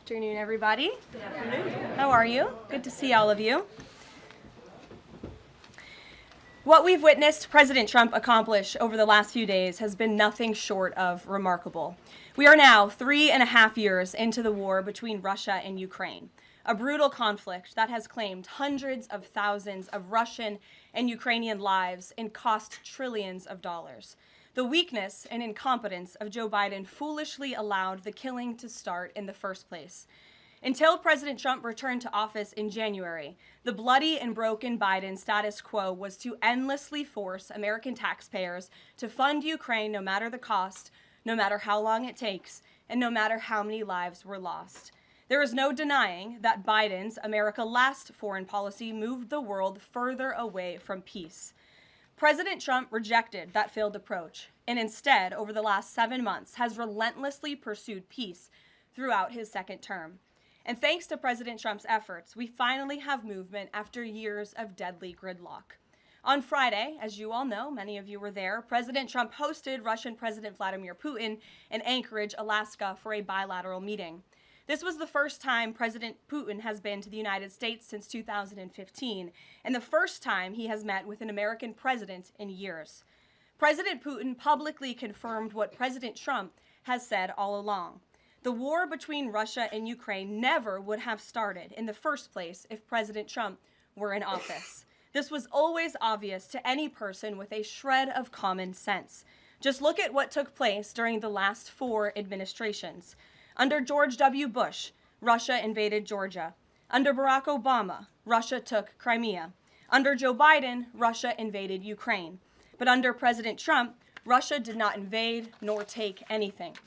Afternoon, everybody. Good afternoon. How are you? Good to see all of you. What we've witnessed President Trump accomplish over the last few days has been nothing short of remarkable. We are now 3.5 years into the war between Russia and Ukraine, a brutal conflict that has claimed hundreds of thousands of Russian and Ukrainian lives and cost trillions of dollars. The weakness and incompetence of Joe Biden foolishly allowed the killing to start in the first place. Until President Trump returned to office in January, the bloody and broken Biden status quo was to endlessly force American taxpayers to fund Ukraine no matter the cost, no matter how long it takes, and no matter how many lives were lost. There is no denying that Biden's America Last foreign policy moved the world further away from peace. President Trump rejected that failed approach and instead, over the last 7 months, has relentlessly pursued peace throughout his second term. And thanks to President Trump's efforts, we finally have movement after years of deadly gridlock. On Friday, as you all know, many of you were there, President Trump hosted Russian President Vladimir Putin in Anchorage, Alaska, for a bilateral meeting. This was the first time President Putin has been to the United States since 2015, and the first time he has met with an American president in years. President Putin publicly confirmed what President Trump has said all along. The war between Russia and Ukraine never would have started in the first place if President Trump were in office. This was always obvious to any person with a shred of common sense. Just look at what took place during the last 4 administrations. Under George W. Bush, Russia invaded Georgia. Under Barack Obama, Russia took Crimea. Under Joe Biden, Russia invaded Ukraine. But under President Trump, Russia did not invade nor take anything.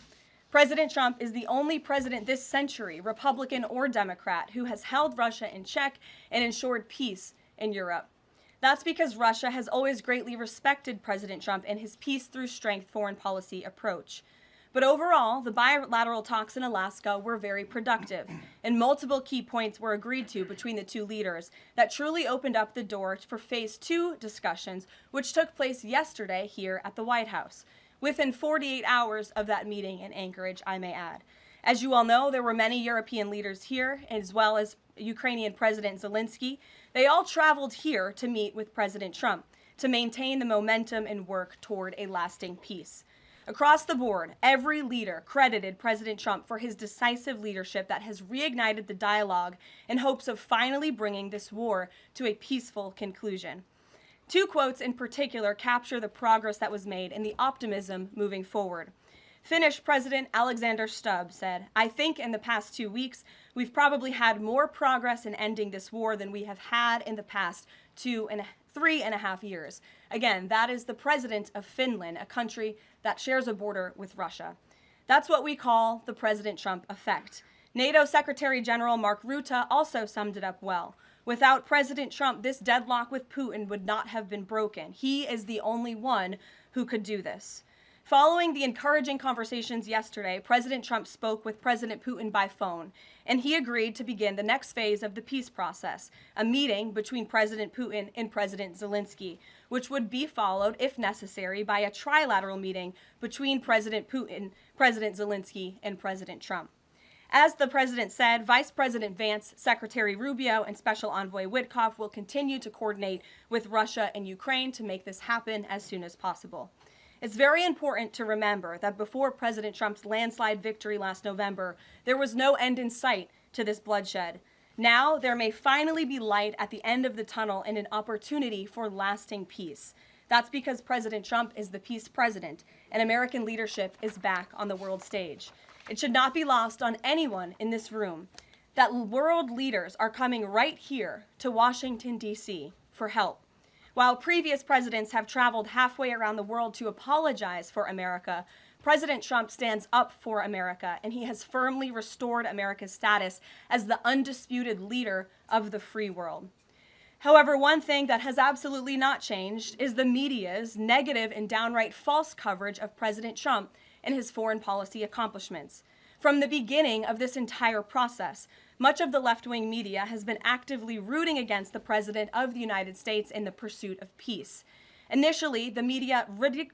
President Trump is the only president this century, Republican or Democrat, who has held Russia in check and ensured peace in Europe. That's because Russia has always greatly respected President Trump and his peace through strength foreign policy approach. But overall, the bilateral talks in Alaska were very productive, and multiple key points were agreed to between the two leaders that truly opened up the door for Phase 2 discussions, which took place yesterday here at the White House, within 48 hours of that meeting in Anchorage, I may add. As you all know, there were many European leaders here, as well as Ukrainian President Zelenskyy. They all traveled here to meet with President Trump to maintain the momentum and work toward a lasting peace. Across the board, every leader credited President Trump for his decisive leadership that has reignited the dialogue in hopes of finally bringing this war to a peaceful conclusion. 2 quotes in particular capture the progress that was made and the optimism moving forward. Finnish President Alexander Stubb said, "I think in the past 2 weeks, we've probably had more progress in ending this war than we have had in the past 3.5 years. Again, that is the president of Finland, a country that shares a border with Russia. That's what we call the President Trump effect. NATO Secretary General Mark Rutte also summed it up well. Without President Trump, this deadlock with Putin would not have been broken. He is the only one who could do this." Following the encouraging conversations yesterday, President Trump spoke with President Putin by phone, and he agreed to begin the next phase of the peace process, a meeting between President Putin and President Zelenskyy, which would be followed, if necessary, by a trilateral meeting between President Putin, President Zelenskyy, and President Trump. As the president said, Vice President Vance, Secretary Rubio, and Special Envoy Witkoff will continue to coordinate with Russia and Ukraine to make this happen as soon as possible. It's very important to remember that before President Trump's landslide victory last November, there was no end in sight to this bloodshed. Now, there may finally be light at the end of the tunnel and an opportunity for lasting peace. That's because President Trump is the peace president, and American leadership is back on the world stage. It should not be lost on anyone in this room that world leaders are coming right here to Washington, D.C. for help. While previous presidents have traveled halfway around the world to apologize for America, President Trump stands up for America, and he has firmly restored America's status as the undisputed leader of the free world. However, one thing that has absolutely not changed is the media's negative and downright false coverage of President Trump and his foreign policy accomplishments. From the beginning of this entire process, much of the left-wing media has been actively rooting against the President of the United States in the pursuit of peace. Initially, the media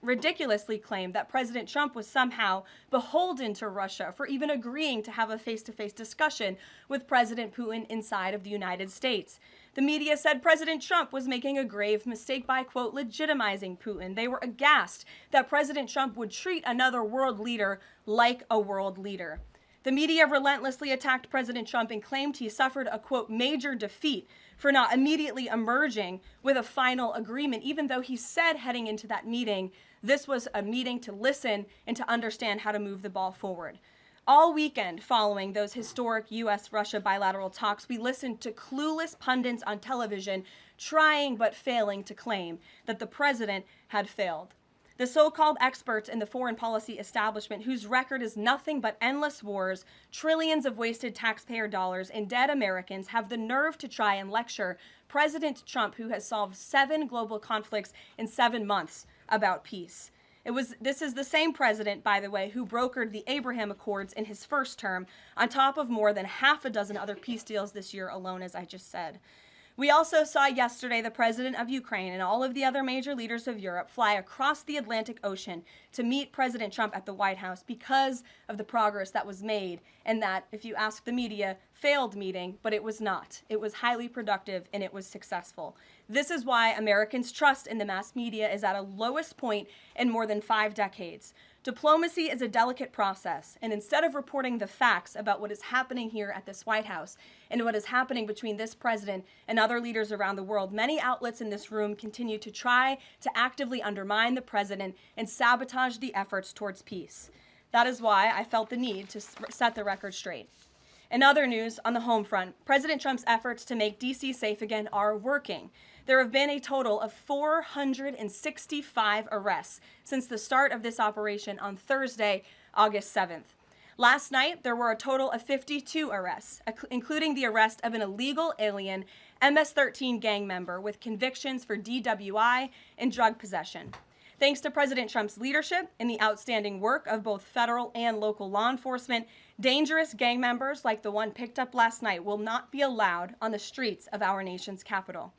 ridiculously claimed that President Trump was somehow beholden to Russia for even agreeing to have a face-to-face discussion with President Putin inside of the United States. The media said President Trump was making a grave mistake by, quote, legitimizing Putin. They were aghast that President Trump would treat another world leader like a world leader. The media relentlessly attacked President Trump and claimed he suffered a, quote, major defeat for not immediately emerging with a final agreement, even though he said heading into that meeting, this was a meeting to listen and to understand how to move the ball forward. All weekend following those historic U.S.-Russia bilateral talks, we listened to clueless pundits on television trying but failing to claim that the president had failed. The so-called experts in the foreign policy establishment, whose record is nothing but endless wars, trillions of wasted taxpayer dollars, and dead Americans, have the nerve to try and lecture President Trump, who has solved 7 global conflicts in 7 months, about peace. This is the same president, by the way, who brokered the Abraham Accords in his first term, on top of more than half a dozen other peace deals this year alone, as I just said. We also saw yesterday the president of Ukraine and all of the other major leaders of Europe fly across the Atlantic Ocean to meet President Trump at the White House because of the progress that was made, and that, if you ask the media, failed meeting, but it was not. It was highly productive and it was successful. This is why Americans' trust in the mass media is at a lowest point in more than 5 decades. Diplomacy is a delicate process, and instead of reporting the facts about what is happening here at this White House and what is happening between this president and other leaders around the world, many outlets in this room continue to try to actively undermine the president and sabotage the efforts towards peace. That is why I felt the need to set the record straight. In other news, on the home front, President Trump's efforts to make D.C. safe again are working. There have been a total of 465 arrests since the start of this operation on Thursday, August 7th. Last night, there were a total of 52 arrests, including the arrest of an illegal alien MS-13 gang member with convictions for DWI and drug possession. Thanks to President Trump's leadership and the outstanding work of both federal and local law enforcement, dangerous gang members like the one picked up last night will not be allowed on the streets of our nation's capital.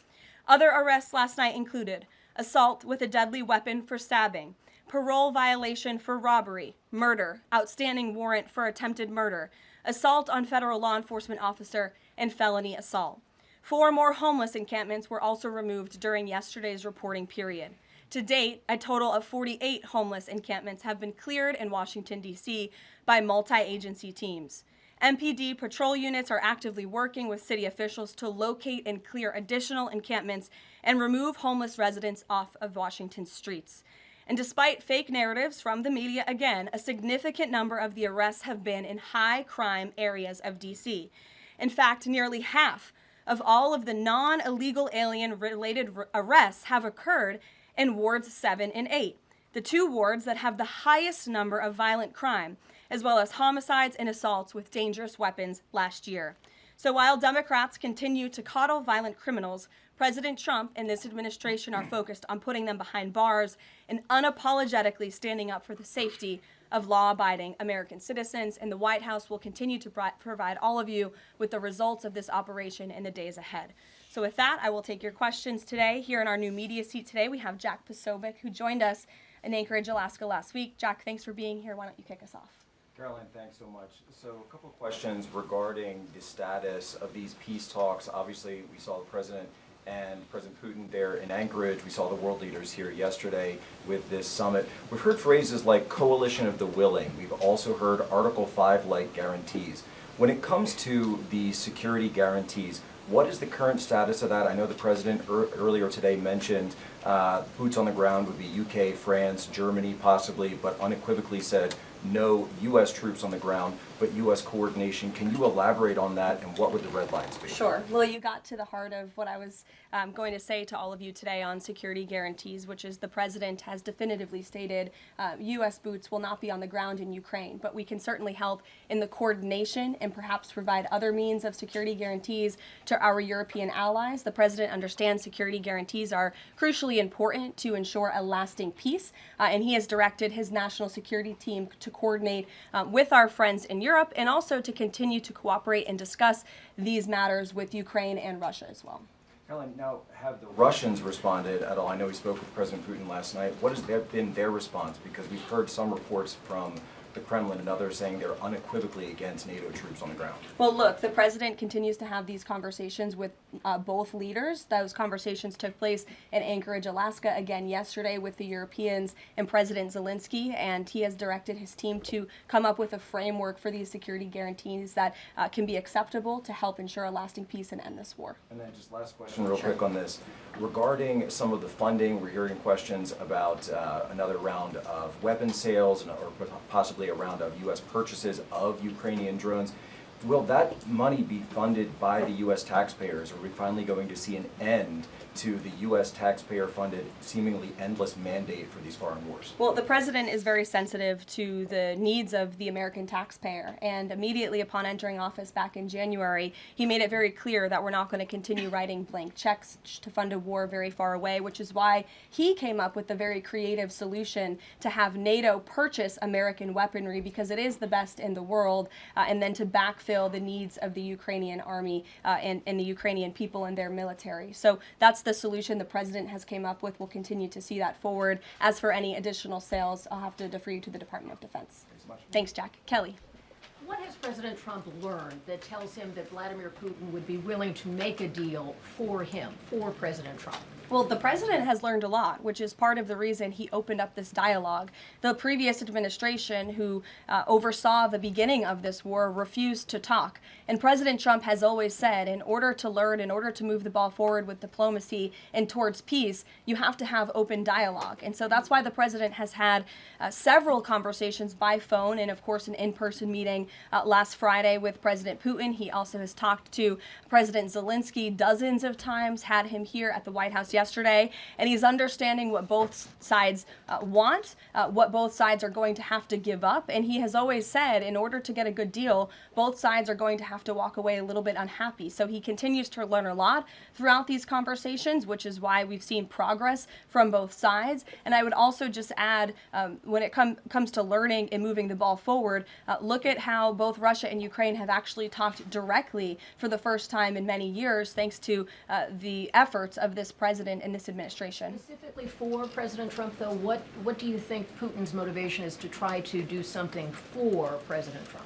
Other arrests last night included assault with a deadly weapon for stabbing, parole violation for robbery, murder, outstanding warrant for attempted murder, assault on federal law enforcement officer, and felony assault. 4 more homeless encampments were also removed during yesterday's reporting period. To date, a total of 48 homeless encampments have been cleared in Washington, D.C. by multi-agency teams. MPD patrol units are actively working with city officials to locate and clear additional encampments and remove homeless residents off of Washington's streets. And despite fake narratives from the media, again, a significant number of the arrests have been in high-crime areas of D.C. In fact, nearly half of all of the non-illegal alien-related arrests have occurred in wards 7 and 8, the 2 wards that have the highest number of violent crime, as well as homicides and assaults with dangerous weapons last year. So while Democrats continue to coddle violent criminals, President Trump and this administration are focused on putting them behind bars and unapologetically standing up for the safety of law-abiding American citizens, and the White House will continue to provide all of you with the results of this operation in the days ahead. So with that, I will take your questions today. Here in our new media seat today, we have Jack Posobiec, who joined us in Anchorage, Alaska last week. Jack, thanks for being here. Why don't you kick us off? Karoline, thanks so much. So a couple of questions regarding the status of these peace talks. Obviously, we saw the President and President Putin there in Anchorage. We saw the world leaders here yesterday with this summit. We've heard phrases like coalition of the willing. We've also heard Article 5-like guarantees. When it comes to the security guarantees, what is the current status of that? I know the President earlier today mentioned boots on the ground would be UK, France, Germany possibly, but unequivocally said no U.S. troops on the ground, but U.S. coordination. Can you elaborate on that, and what would the red lines be? Sure. Well, you got to the heart of what I was going to say to all of you today on security guarantees, which is the President has definitively stated U.S. boots will not be on the ground in Ukraine, but we can certainly help in the coordination and perhaps provide other means of security guarantees to our European allies. The President understands security guarantees are crucially important to ensure a lasting peace, and he has directed his national security team to coordinate with our friends in Europe and also to continue to cooperate and discuss these matters with Ukraine and Russia as well. Caroline, now, have the Russians responded at all? I know we spoke with President Putin last night. What has been their response? Because we've heard some reports from the Kremlin and others saying they're unequivocally against NATO troops on the ground. Well, look, the president continues to have these conversations with both leaders. Those conversations took place in Anchorage, Alaska, again yesterday with the Europeans and President Zelenskyy, and he has directed his team to come up with a framework for these security guarantees that can be acceptable to help ensure a lasting peace and end this war. And then just last question real quick on this. Regarding some of the funding, we're hearing questions about another round of weapon sales or possibly a round of U.S. purchases of Ukrainian drones. Will that money be funded by the U.S. taxpayers? Are we finally going to see an end to the U.S. taxpayer-funded, seemingly endless mandate for these foreign wars? Well, the president is very sensitive to the needs of the American taxpayer, and immediately upon entering office back in January, he made it very clear that we're not going to continue writing blank checks to fund a war very far away, which is why he came up with the very creative solution to have NATO purchase American weaponry, because it is the best in the world, and then to backfill the needs of the Ukrainian army and the Ukrainian people and their military. So that's the solution the president has came up with. We'll continue to see that forward. As for any additional sales, I'll have to defer you to the Department of Defense. Thanks so much. Thanks, Jack. Kelly. What has President Trump learned that tells him that Vladimir Putin would be willing to make a deal for him, for President Trump? Well, the president has learned a lot, which is part of the reason he opened up this dialogue. The previous administration, who oversaw the beginning of this war, refused to talk. And President Trump has always said, in order to learn, in order to move the ball forward with diplomacy and towards peace, you have to have open dialogue. And so that's why the president has had several conversations by phone and, of course, an in-person meeting last Friday with President Putin. He also has talked to President Zelenskyy dozens of times, had him here at the White House yesterday, and he's understanding what both sides want, what both sides are going to have to give up. And he has always said, in order to get a good deal, both sides are going to have to walk away a little bit unhappy. So he continues to learn a lot throughout these conversations, which is why we've seen progress from both sides. And I would also just add, when it comes to learning and moving the ball forward, look at how both Russia and Ukraine have actually talked directly for the first time in many years, thanks to the efforts of this president in this administration. Specifically for President Trump, though, what do you think Putin's motivation is to try to do something for President Trump,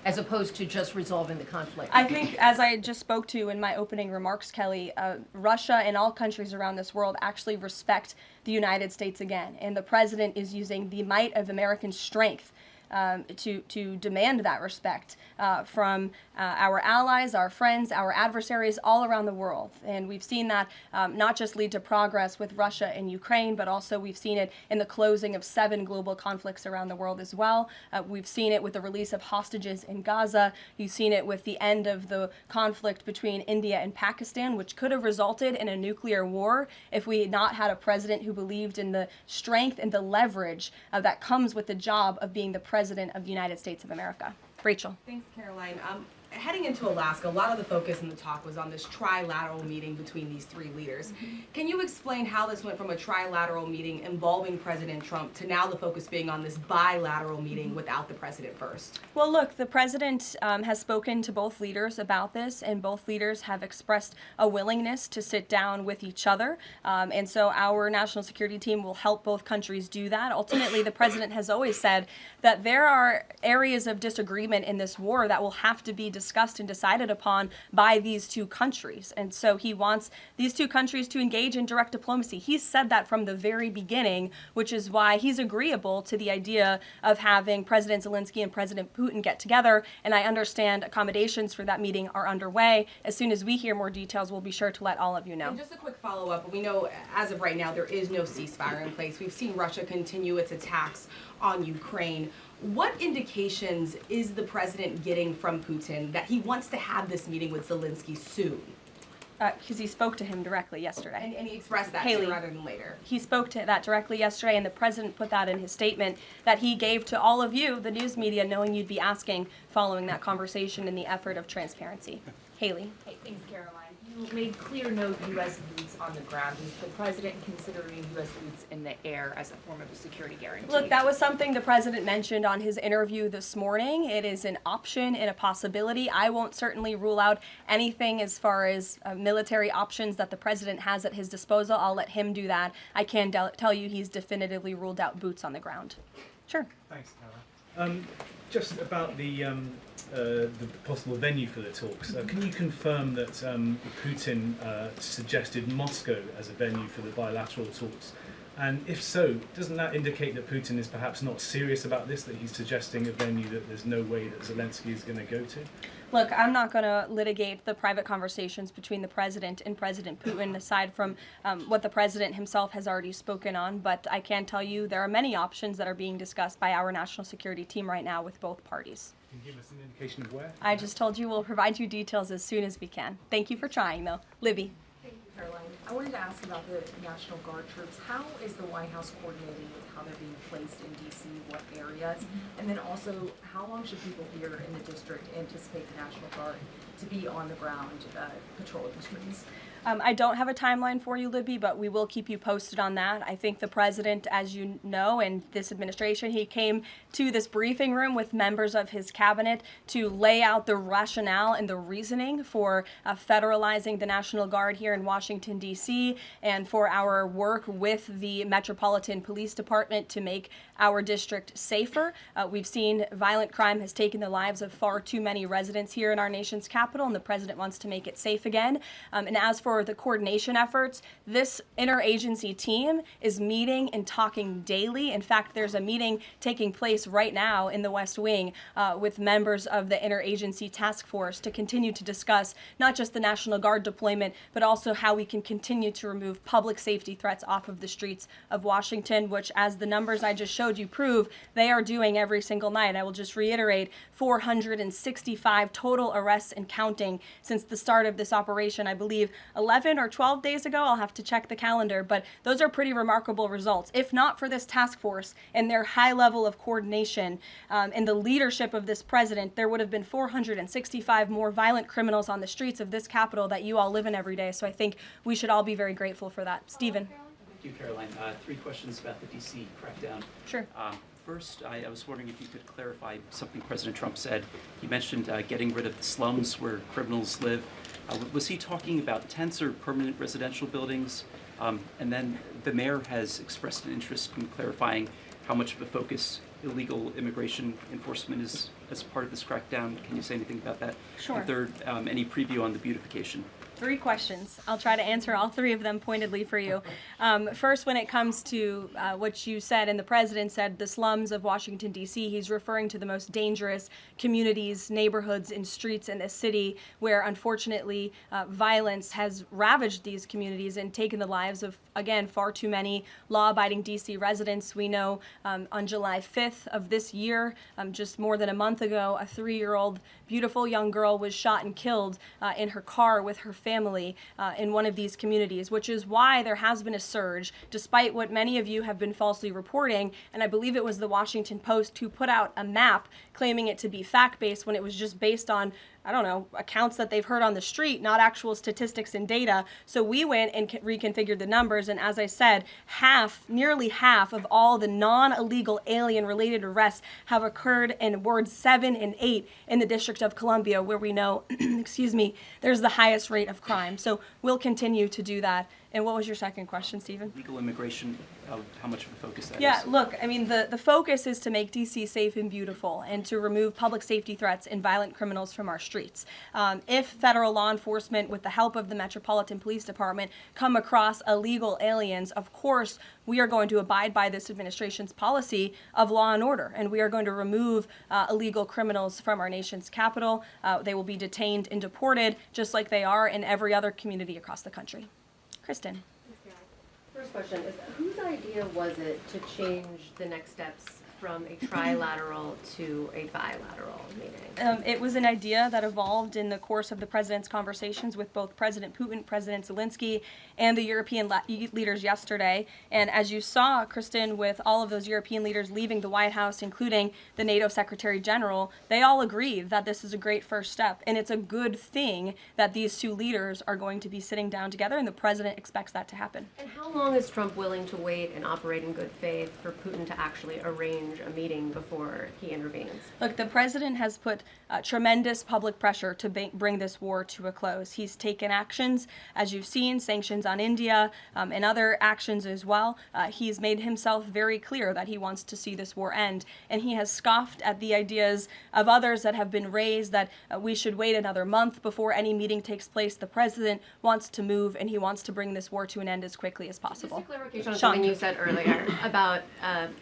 as opposed to just resolving the conflict? I think, as I just spoke to in my opening remarks, Kelly, Russia and all countries around this world actually respect the United States again, and the president is using the might of American strength to demand that respect from our allies, our friends, our adversaries all around the world. And we've seen that not just lead to progress with Russia and Ukraine, but also we've seen it in the closing of 7 global conflicts around the world as well. We've seen it with the release of hostages in Gaza. You've seen it with the end of the conflict between India and Pakistan, which could have resulted in a nuclear war if we had not had a president who believed in the strength and the leverage that comes with the job of being the President of the United States of America. Rachel. Thanks, Caroline. Heading into Alaska, a lot of the focus in the talk was on this trilateral meeting between these 3 leaders. Can you explain how this went from a trilateral meeting involving President Trump to now the focus being on this bilateral meeting without the president first? Well, look, the president has spoken to both leaders about this, and both leaders have expressed a willingness to sit down with each other. And so our national security team will help both countries do that. Ultimately, the president has always said that there are areas of disagreement in this war that will have to be discussed and decided upon by these 2 countries. And so he wants these 2 countries to engage in direct diplomacy. He's said that from the very beginning, which is why he's agreeable to the idea of having President Zelenskyy and President Putin get together. And I understand accommodations for that meeting are underway. As soon as we hear more details, we'll be sure to let all of you know. And just a quick follow-up. We know as of right now there is no ceasefire in place. We've seen Russia continue its attacks on Ukraine. What indications is the president getting from Putin that he wants to have this meeting with Zelenskyy soon? Because he spoke to him directly yesterday. And he expressed that Haley, sooner rather than later. He spoke to that directly yesterday, and the president put that in his statement that he gave to all of you, the news media, knowing you'd be asking following that conversation in the effort of transparency. Haley. Hey, thanks, Caroline. You You made clear no U.S. boots on the ground. Is the president considering U.S. boots in the air as a form of a security guarantee? Look, that was something the president mentioned on his interview this morning. It is an option and a possibility. I won't certainly rule out anything as far as military options that the president has at his disposal. I'll let him do that. I can tell you he's definitively ruled out boots on the ground. Sure. Thanks, Caroline. Just about the possible venue for the talks, can you confirm that Putin suggested Moscow as a venue for the bilateral talks? And if so, doesn't that indicate that Putin is perhaps not serious about this, that he's suggesting a venue that there's no way that Zelenskyy is going to go to? Look, I'm not going to litigate the private conversations between the president and President Putin, aside from what the president himself has already spoken on. But I can tell you there are many options that are being discussed by our national security team right now with both parties. Can you give us an indication of where? I just told you we'll provide you details as soon as we can. Thank you for trying, though. Libby. Thank you, Caroline. I wanted to ask about the National Guard troops. How is the White House coordinating with how they're being placed in D.C., what areas? And then also, how long should people here in the district anticipate the National Guard to be on the ground patrolling the streets? I don't have a timeline for you, Libby, but we will keep you posted on that. I think the president, as you know, and this administration, he came to this briefing room with members of his cabinet to lay out the rationale and the reasoning for federalizing the National Guard here in Washington, D.C., and for our work with the Metropolitan Police Department to make our district safer. We've seen violent crime has taken the lives of far too many residents here in our nation's capital, and the president wants to make it safe again. And as for the coordination efforts, this interagency team is meeting and talking daily. In fact, there's a meeting taking place right now in the West Wing with members of the interagency task force to continue to discuss not just the National Guard deployment, but also how we can continue to remove public safety threats off of the streets of Washington, which, as the numbers I just showed you prove, they are doing every single night. I will just reiterate, 465 total arrests and counting since the start of this operation. I believe 11 or 12 days ago, I'll have to check the calendar, but those are pretty remarkable results. If not for this task force and their high level of coordination and the leadership of this president, there would have been 465 more violent criminals on the streets of this capital that you all live in every day. So I think we should all be very grateful for that. Stephen. Thank you, Caroline. 3 questions about the D.C. crackdown. Sure. First, I was wondering if you could clarify something President Trump said. He mentioned getting rid of the slums where criminals live. Was he talking about tents or permanent residential buildings? And then the mayor has expressed an interest in clarifying how much of a focus illegal immigration enforcement is as part of this crackdown. Can you say anything about that? Sure. And third, any preview on the beautification? 3 questions. I'll try to answer all 3 of them pointedly for you. First, when it comes to what you said, and the president said, the slums of Washington, D.C., he's referring to the most dangerous communities, neighborhoods, and streets in this city where, unfortunately, violence has ravaged these communities and taken the lives of, again, far too many law-abiding D.C. residents. We know on July 5th of this year, just more than a month ago, a 3-year-old beautiful young girl was shot and killed in her car with her family in one of these communities, which is why there has been a surge, despite what many of you have been falsely reporting. And I believe it was the Washington Post who put out a map claiming it to be fact-based when it was just based on, I don't know, accounts that they've heard on the street, not actual statistics and data. So we went and reconfigured the numbers, and as I said, nearly half of all the non-illegal alien-related arrests have occurred in wards 7 and 8 in the District of Columbia, where we know, excuse me, there's the highest rate of crime. So we'll continue to do that. And what was your second question, Stephen? Legal immigration, how much of a focus that is? Yeah, look, I mean, the focus is to make D.C. safe and beautiful and to remove public safety threats and violent criminals from our streets. If federal law enforcement, with the help of the Metropolitan Police Department, come across illegal aliens, of course, we are going to abide by this administration's policy of law and order, and we are going to remove illegal criminals from our nation's capital. They will be detained and deported, just like they are in every other community across the country. Kristen. First question is, whose idea was it to change the next steps from a trilateral to a bilateral meeting? It was an idea that evolved in the course of the president's conversations with both President Putin, President Zelenskyy, and the European leaders yesterday. And as you saw, Kristen, with all of those European leaders leaving the White House, including the NATO Secretary General, they all agreed that this is a great first step. And it's a good thing that these two leaders are going to be sitting down together, and the president expects that to happen. And how long is Trump willing to wait and operate in good faith for Putin to actually arrange a meeting before he intervenes? Look, the president has put tremendous public pressure to bring this war to a close. He's taken actions, as you've seen, sanctions on India and other actions as well. He's made himself very clear that he wants to see this war end, and he has scoffed at the ideas of others that have been raised that we should wait another month before any meeting takes place. The president wants to move, and he wants to bring this war to an end as quickly as possible. Just a clarification on something you said earlier about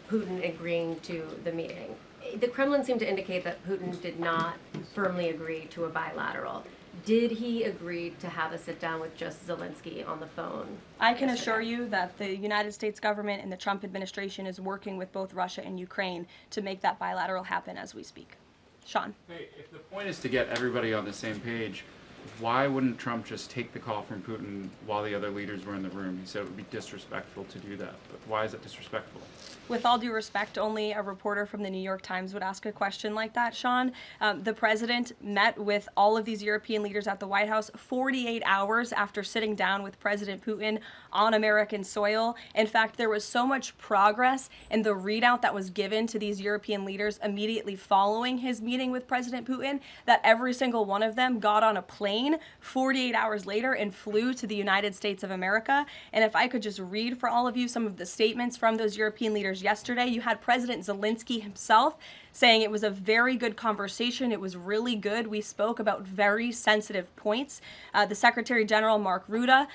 Putin agreeing to the meeting. The Kremlin seemed to indicate that Putin did not firmly agree to a bilateral. Did he agree to have a sit-down with just Zelenskyy on the phone? I can assure you that the United States government and the Trump administration is working with both Russia and Ukraine to make that bilateral happen as we speak. Sean. Hey, if the point is to get everybody on the same page, why wouldn't Trump just take the call from Putin while the other leaders were in the room? He said it would be disrespectful to do that. But why is it disrespectful? With all due respect, only a reporter from the New York Times would ask a question like that, Sean. The president met with all of these European leaders at the White House 48 hours after sitting down with President Putin on American soil. In fact, there was so much progress in the readout that was given to these European leaders immediately following his meeting with President Putin that every single one of them got on a plane 48 hours later and flew to the United States of America. And if I could just read for all of you some of the statements from those European leaders yesterday, you had President Zelenskyy himself saying it was a very good conversation. It was really good. We spoke about very sensitive points. The Secretary General, Mark Rutte,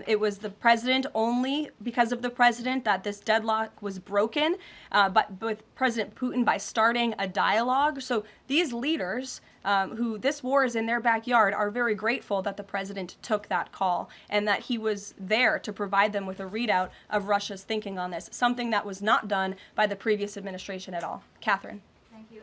it was the president, only because of the president, that this deadlock was broken, but with President Putin by starting a dialogue. So these leaders, who this war is in their backyard, are very grateful that the president took that call and that he was there to provide them with a readout of Russia's thinking on this, something that was not done by the previous administration at all. Catherine. Thank you.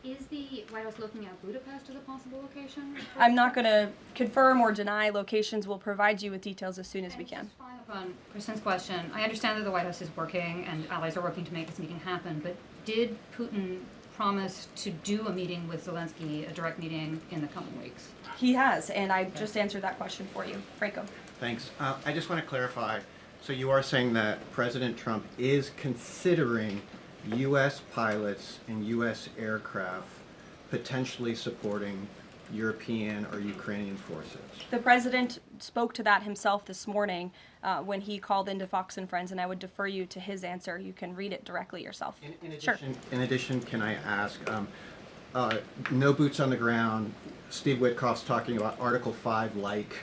Is the White House looking at Budapest as a possible location? I'm not going to confirm or deny locations. We'll provide you with details as soon as we can. Just following up on Kristen's question, I understand that the White House is working and allies are working to make this meeting happen, but did Putin promise to do a meeting with Zelenskyy, a direct meeting, in the coming weeks? He has, and I just answered that question for you. Franco. Thanks. I just want to clarify. So you are saying that President Trump is considering U.S. pilots and U.S. aircraft potentially supporting European or Ukrainian forces? The president spoke to that himself this morning when he called into Fox and Friends, and I would defer you to his answer. You can read it directly yourself. In addition, can I ask, no boots on the ground, Steve Witkoff's talking about Article 5-like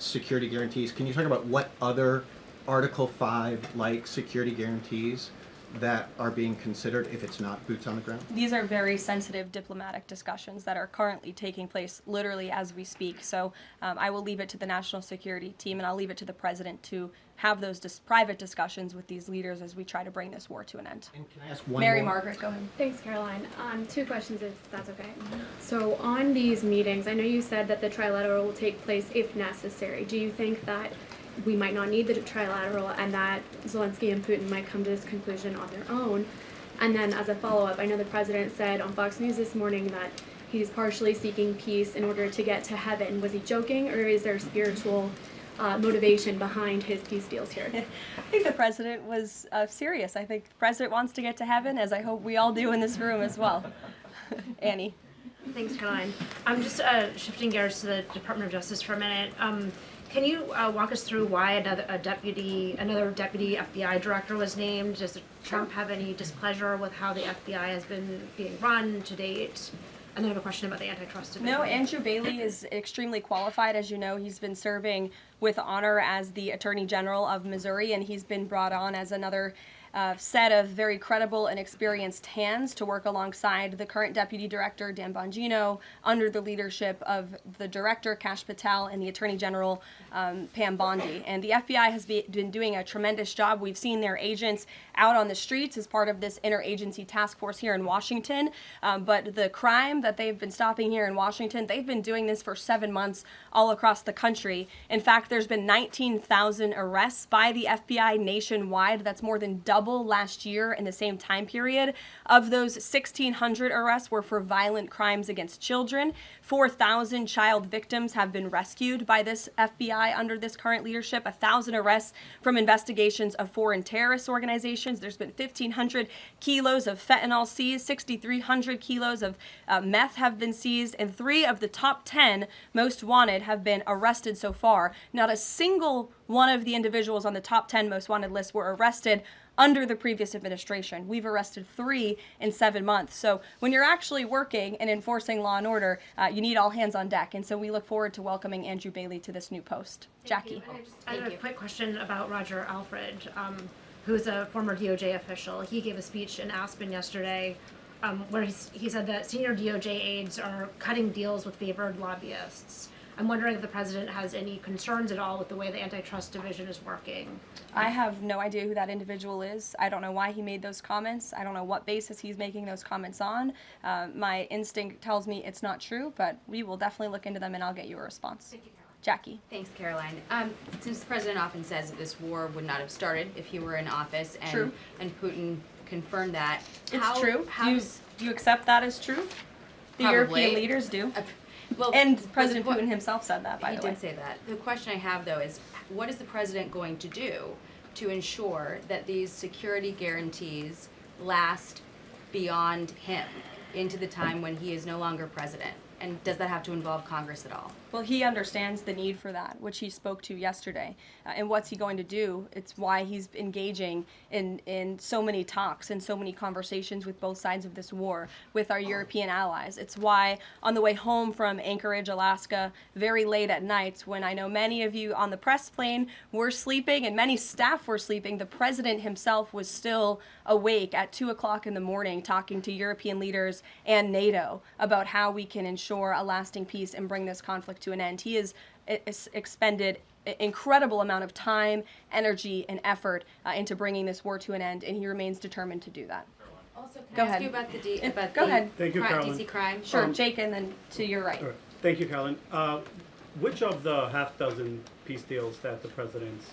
security guarantees. Can you talk about what other Article 5-like security guarantees that are being considered if it's not boots on the ground? These are very sensitive diplomatic discussions that are currently taking place literally as we speak. So I will leave it to the national security team, and I'll leave it to the president to have those private discussions with these leaders as we try to bring this war to an end. And can I ask one Mary more? Margaret, go ahead. Thanks, Caroline. Two questions, if that's okay. So on these meetings, I know you said that the trilateral will take place if necessary. Do you think that we might not need the trilateral and that Zelenskyy and Putin might come to this conclusion on their own? And then as a follow-up, I know the president said on Fox News this morning that he's partially seeking peace in order to get to heaven. Was he joking, or is there spiritual motivation behind his peace deals here? I think the president was serious. I think the president wants to get to heaven, as I hope we all do in this room as well. Annie. Thanks, Caroline. I'm just shifting gears to the Department of Justice for a minute. Can you walk us through why another deputy FBI director was named? Does Trump have any displeasure with how the FBI has been being run to date? And then I have a question about the antitrust division. No, Andrew Bailey is extremely qualified. As you know, he's been serving with honor as the Attorney General of Missouri, and he's been brought on as another set of very credible and experienced hands to work alongside the current Deputy Director, Dan Bongino, under the leadership of the Director, Kash Patel, and the Attorney General, Pam Bondi. And the FBI has been doing a tremendous job. We've seen their agents out on the streets as part of this interagency task force here in Washington. But the crime that they've been stopping here in Washington, they've been doing this for 7 months all across the country. In fact, there's been 19,000 arrests by the FBI nationwide. That's more than double last year in the same time period. Of those, 1,600 arrests were for violent crimes against children. 4,000 child victims have been rescued by this FBI under this current leadership. 1,000 arrests from investigations of foreign terrorist organizations. There's been 1,500 kilos of fentanyl seized. 6,300 kilos of meth have been seized. And 3 of the top 10 most wanted have been arrested so far. Not a single one of the individuals on the top 10 most wanted list were arrested under the previous administration. We've arrested 3 in 7 months. So when you're actually working and enforcing law and order, you need all hands on deck. And so we look forward to welcoming Andrew Bailey to this new post. Jackie. I have a quick question about Roger Alfred, who's a former DOJ official. He gave a speech in Aspen yesterday where he said that senior DOJ aides are cutting deals with favored lobbyists. I'm wondering if the president has any concerns at all with the way the antitrust division is working. I have no idea who that individual is. I don't know why he made those comments. I don't know what basis he's making those comments on. My instinct tells me it's not true, but we will definitely look into them and I'll get you a response. Thank you, Caroline. Jackie. Thanks, Caroline. Since the president often says that this war would not have started if he were in office, and True. and Putin confirmed that. It's true. Do you accept that as true? The Probably. European leaders do. Well, And President Putin himself said that, by the way. He did say that. The question I have, though, is what is the president going to do to ensure that these security guarantees last beyond him into the time when he is no longer president? And does that have to involve Congress at all? Well, he understands the need for that, which he spoke to yesterday. And what's he going to do? It's why he's engaging in so many talks and so many conversations with both sides of this war with our European allies. It's why on the way home from Anchorage, Alaska, very late at night, when I know many of you on the press plane were sleeping and many staff were sleeping, the president himself was still awake at 2 o'clock in the morning talking to European leaders and NATO about how we can ensure a lasting peace and bring this conflict to an end. He has expended an incredible amount of time, energy, and effort into bringing this war to an end, and he remains determined to do that. Also, can Go I ask ahead. you about the Go ahead. Thank you, Caroline. DC crime? Sure, Jake, and then to your right. All right. Thank you, Caroline. Which of the half dozen peace deals that the president's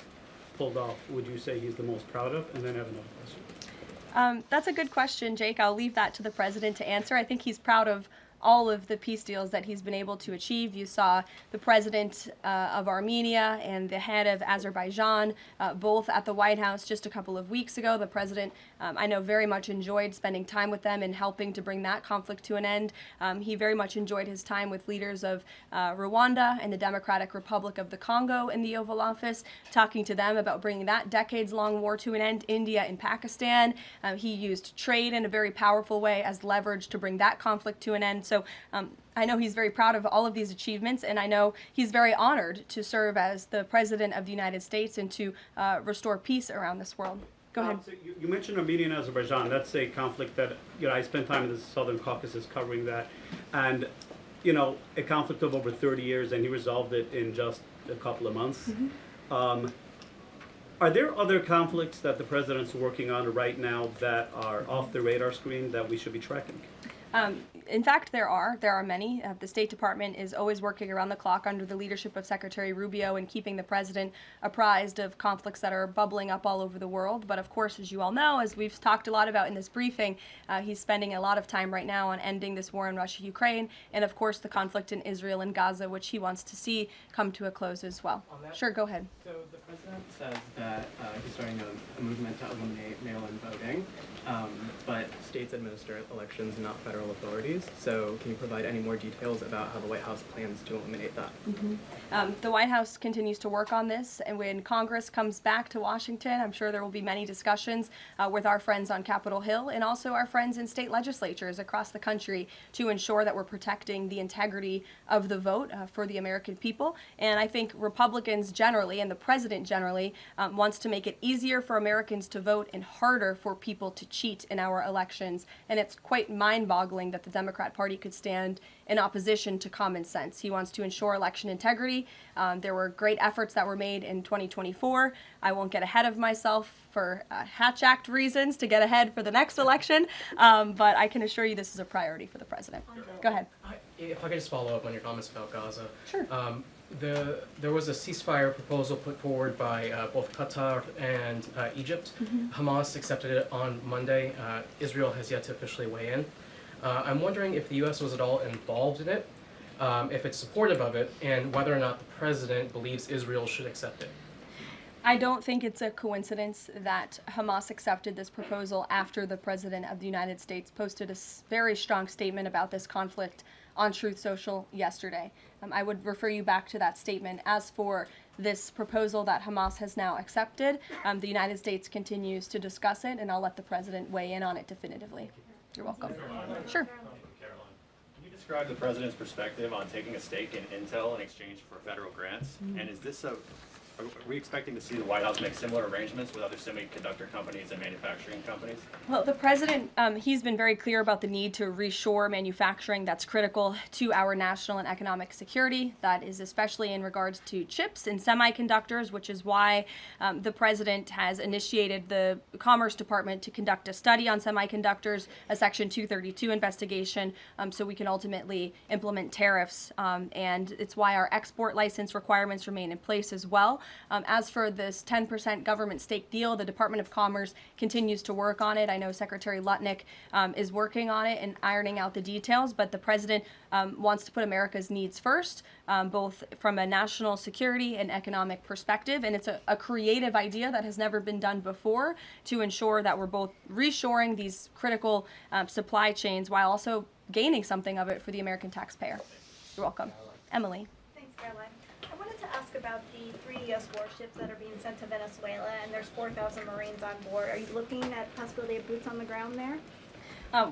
pulled off would you say he's the most proud of? And then I have another question. That's a good question, Jake. I'll leave that to the president to answer. I think he's proud of all of the peace deals that he's been able to achieve. You saw the president of Armenia and the head of Azerbaijan both at the White House just a couple of weeks ago. The president, I know, very much enjoyed spending time with them and helping to bring that conflict to an end. He very much enjoyed his time with leaders of Rwanda and the Democratic Republic of the Congo in the Oval Office, talking to them about bringing that decades-long war to an end. India and Pakistan. He used trade in a very powerful way as leverage to bring that conflict to an end. So I know he's very proud of all of these achievements, and I know he's very honored to serve as the President of the United States and to restore peace around this world. Go ahead. So you mentioned Armenia and Azerbaijan. That's a conflict that, I spent time in the Southern Caucasus covering that. And, a conflict of over 30 years, and he resolved it in just a couple of months. Mm-hmm. Are there other conflicts that the president's working on right now that are off the radar screen that we should be tracking? In fact, there are many. The State Department is always working around the clock under the leadership of Secretary Rubio and keeping the president apprised of conflicts that are bubbling up all over the world. But of course, as you all know, as we've talked a lot about in this briefing, he's spending a lot of time right now on ending this war in Russia-Ukraine, and of course the conflict in Israel and Gaza, which he wants to see come to a close as well. Sure, go ahead. So the president says that he's starting a movement to eliminate mail-in voting, but states administer elections, not federal authorities. So can you provide any more details about how the White House plans to eliminate that? The White House continues to work on this, and when Congress comes back to Washington, I'm sure there will be many discussions with our friends on Capitol Hill and also our friends in state legislatures across the country to ensure that we're protecting the integrity of the vote for the American people. And I think Republicans generally, and the president generally, wants to make it easier for Americans to vote and harder for people to cheat in our elections. And it's quite mind-boggling that the Democrat Party could stand in opposition to common sense. He wants to ensure election integrity. There were great efforts that were made in 2024. I won't get ahead of myself for Hatch Act reasons to get ahead for the next election, but I can assure you this is a priority for the president. Go ahead. If I could just follow up on your comments about Gaza. Sure. There was a ceasefire proposal put forward by both Qatar and Egypt. Hamas accepted it on Monday. Israel has yet to officially weigh in. I'm wondering if the U.S. was at all involved in it, if it's supportive of it, and whether or not the president believes Israel should accept it. I don't think it's a coincidence that Hamas accepted this proposal after the President of the United States posted a very strong statement about this conflict on Truth Social yesterday. I would refer you back to that statement. As for this proposal that Hamas has now accepted, the United States continues to discuss it, and I'll let the President weigh in on it definitively. You're welcome. Sure. Caroline, can you describe the president's perspective on taking a stake in Intel in exchange for federal grants? And is this are we expecting to see the White House make similar arrangements with other semiconductor companies and manufacturing companies? Well, the president, he's been very clear about the need to reshore manufacturing that's critical to our national and economic security. That is especially in regards to chips and semiconductors, which is why the president has initiated the Commerce Department to conduct a study on semiconductors, a Section 232 investigation, so we can ultimately implement tariffs. And it's why our export license requirements remain in place as well. As for this 10% government stake deal, the Department of Commerce continues to work on it. I know Secretary Lutnick is working on it and ironing out the details, but the president wants to put America's needs first, both from a national security and economic perspective. And it's a creative idea that has never been done before to ensure that we're both reshoring these critical supply chains while also gaining something of it for the American taxpayer. You're welcome. Emily. Thanks, Caroline. I wanted to ask about the 3 U.S. warships that are being sent to Venezuela, and there's 4,000 Marines on board. Are you looking at possibility of boots on the ground there?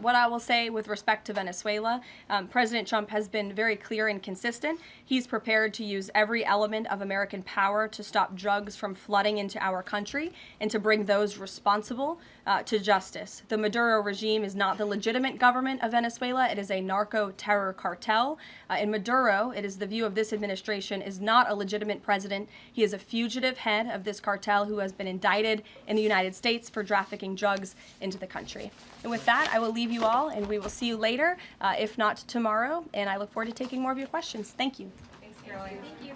What I will say with respect to Venezuela, President Trump has been very clear and consistent. He's prepared to use every element of American power to stop drugs from flooding into our country and to bring those responsible to justice. The Maduro regime is not the legitimate government of Venezuela. It is a narco-terror cartel. In Maduro, it is the view of this administration, is not a legitimate president. He is a fugitive head of this cartel who has been indicted in the United States for trafficking drugs into the country. And with that, I will leave you all, and we will see you later, if not tomorrow. And I look forward to taking more of your questions. Thank you. Thanks, Caroline. Thank you.